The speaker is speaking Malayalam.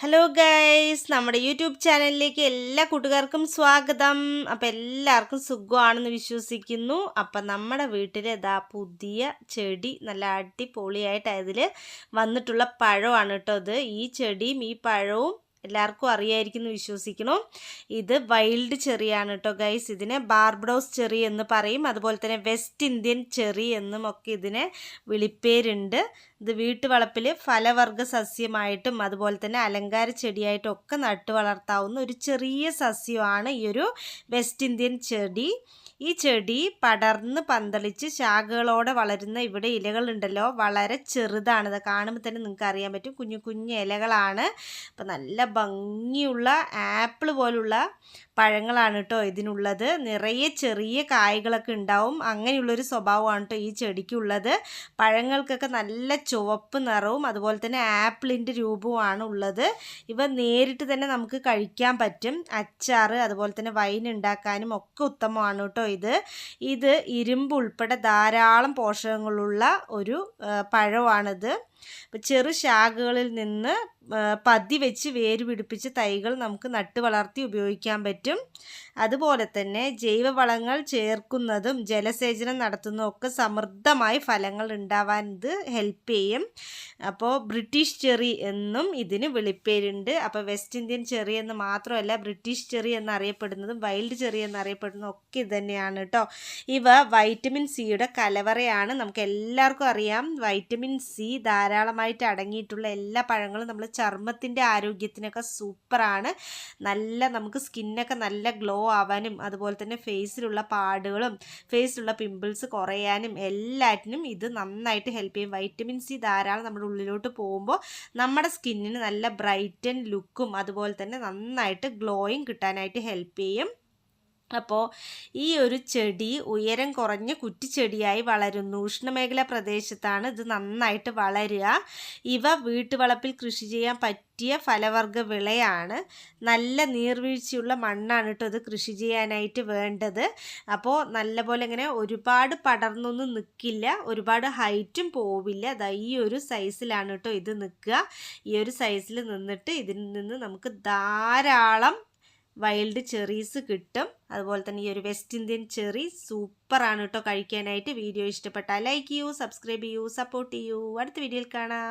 ഹലോ ഗൈസ്, നമ്മുടെ യൂട്യൂബ് ചാനലിലേക്ക് എല്ലാ കൂട്ടുകാർക്കും സ്വാഗതം. അപ്പം എല്ലാവർക്കും സുഖമാണെന്ന് വിശ്വസിക്കുന്നു. അപ്പം നമ്മുടെ വീട്ടിൽ ഇതാ പുതിയ ചെടി നല്ല അടിപൊളിയായിട്ട് അതിൽ വന്നിട്ടുള്ള പഴമാണ് കേട്ടോ ഇത്. ഈ ചെടിയും ഈ പഴവും എല്ലാവർക്കും അറിയായിരിക്കും എന്ന് വിശ്വസിക്കണം. ഇത് വൈൽഡ് ചെറിയാണ് കേട്ടോ ഗൈസ്. ഇതിനെ ബാർബഡോസ് ചെറി എന്ന് പറയും. അതുപോലെ തന്നെ വെസ്റ്റ് ഇന്ത്യൻ ചെറി എന്നും ഒക്കെ ഇതിനെ വിളിപ്പേരുണ്ട്. ഇത് വീട്ടുവളപ്പിൽ ഫലവർഗ സസ്യമായിട്ടും അതുപോലെ തന്നെ അലങ്കാര ചെടിയായിട്ടും ഒക്കെ നട്ടു വളർത്താവുന്ന ഒരു ചെറിയ സസ്യമാണ് ഈ ഒരു വെസ്റ്റ് ഇന്ത്യൻ ചെടി. ഈ ചെടി പടർന്ന് പന്തളിച്ച് ശാഖകളോടെ വളരുന്ന ഇവിടെ ഇലകളുണ്ടല്ലോ വളരെ ചെറുതാണ്. ഇത് കാണുമ്പോൾ തന്നെ നിങ്ങൾക്ക് അറിയാൻ പറ്റും, കുഞ്ഞു കുഞ്ഞു ഇലകളാണ്. അപ്പം നല്ല ഭംഗിയുള്ള ആപ്പിൾ പോലുള്ള പഴങ്ങളാണ് കേട്ടോ ഇതിനുള്ളത്. നിറയെ ചെറിയ കായ്കളൊക്കെ ഉണ്ടാവും. അങ്ങനെയുള്ളൊരു സ്വഭാവമാണ് കേട്ടോ ഈ ചെടിക്കുള്ളത്. പഴങ്ങൾക്കൊക്കെ നല്ല ചുവപ്പ് നിറവും അതുപോലെ തന്നെ ആപ്പിളിൻ്റെ രൂപവുമാണ് ഉള്ളത്. ഇവ നേരിട്ട് തന്നെ നമുക്ക് കഴിക്കാൻ പറ്റും. അച്ചാറ് അതുപോലെ തന്നെ വൈൻ ഉണ്ടാക്കാനും ഒക്കെ ഉത്തമമാണ് കേട്ടോ ഇത് ഇരുമ്പ് ഉൾപ്പെടെ ധാരാളം പോഷകങ്ങളുള്ള ഒരു പഴമാണിത്. ചെറു ശാഖകളിൽ നിന്ന് പതി വെച്ച് വേര് പിടിപ്പിച്ച് തൈകൾ നമുക്ക് നട്ട് വളർത്തി ഉപയോഗിക്കാൻ പറ്റും. അതുപോലെ തന്നെ ജൈവവളങ്ങൾ ചേർക്കുന്നതും ജലസേചനം നടത്തുന്നതും ഒക്കെ സമൃദ്ധമായി ഫലങ്ങൾ ഉണ്ടാവാൻ ഇത് ഹെൽപ്പ് ചെയ്യും. അപ്പോൾ ബ്രിട്ടീഷ് ചെറി എന്നും ഇതിന് വിളിപ്പേരുണ്ട്. അപ്പോൾ വെസ്റ്റ് ഇന്ത്യൻ ചെറി എന്ന് മാത്രമല്ല, ബ്രിട്ടീഷ് ചെറി എന്നറിയപ്പെടുന്നതും വൈൽഡ് ചെറി എന്നറിയപ്പെടുന്നതും ഒക്കെ ഇത് തന്നെയാണ് കേട്ടോ. ഇവ വൈറ്റമിൻ സിയുടെ കലവറയാണ്. നമുക്ക് എല്ലാവർക്കും അറിയാം, വൈറ്റമിൻ സി ധാരാളമായിട്ട് അടങ്ങിയിട്ടുള്ള എല്ലാ പഴങ്ങളും നമ്മൾ ചർമ്മത്തിൻ്റെ ആരോഗ്യത്തിനൊക്കെ സൂപ്പറാണ്. നമുക്ക് സ്കിന്നൊക്കെ നല്ല ഗ്ലോ ആവാനും അതുപോലെ തന്നെ ഫേസിലുള്ള പാടുകളും ഫേസിലുള്ള പിമ്പിൾസ് കുറയാനും എല്ലാറ്റിനും ഇത് നന്നായിട്ട് ഹെൽപ്പ് ചെയ്യും. വൈറ്റമിൻ സി ധാരാളം നമ്മുടെ ഉള്ളിലോട്ട് പോകുമ്പോൾ നമ്മുടെ സ്കിന്നിന് നല്ല ബ്രൈറ്റൻ ലുക്കും അതുപോലെ തന്നെ നന്നായിട്ട് ഗ്ലോയും കിട്ടാനായിട്ട് ഹെൽപ്പ് ചെയ്യും. അപ്പോൾ ഈ ഒരു ചെടി ഉയരം കുറഞ്ഞ കുറ്റിച്ചെടിയായി വളരുന്നു. ഉഷ്ണമേഖലാ പ്രദേശത്താണ് ഇത് നന്നായിട്ട് വളരുക. ഇവ വീട്ടുവളപ്പിൽ കൃഷി ചെയ്യാൻ പറ്റിയ ഫലവർഗ വിളയാണ്. നല്ല നീർവീഴ്ചയുള്ള മണ്ണാണ് കേട്ടോ ഇത് കൃഷി ചെയ്യാനായിട്ട് വേണ്ടത്. അപ്പോൾ നല്ലപോലെ ഇങ്ങനെ ഒരുപാട് പടർന്നൊന്നും നിൽക്കില്ല, ഒരുപാട് ഹൈറ്റും പോവില്ല. അതാ ഈ ഒരു സൈസിലാണ് കേട്ടോ ഇത് നിൽക്കുക. ഈ ഒരു സൈസിൽ നിന്നിട്ട് ഇതിൽ നിന്ന് നമുക്ക് ധാരാളം വൈൽഡ് ചെറീസ് കിട്ടും. അതുപോലെ തന്നെ ഈ ഒരു വെസ്റ്റ് ഇന്ത്യൻ ചെറി സൂപ്പറാണ് കേട്ടോ കഴിക്കാനായിട്ട്. വീഡിയോ ഇഷ്ടപ്പെട്ടാൽ ലൈക്ക് ചെയ്യൂ, സബ്സ്ക്രൈബ് ചെയ്യൂ, സപ്പോർട്ട് ചെയ്യൂ. അടുത്ത വീഡിയോയിൽ കാണാം.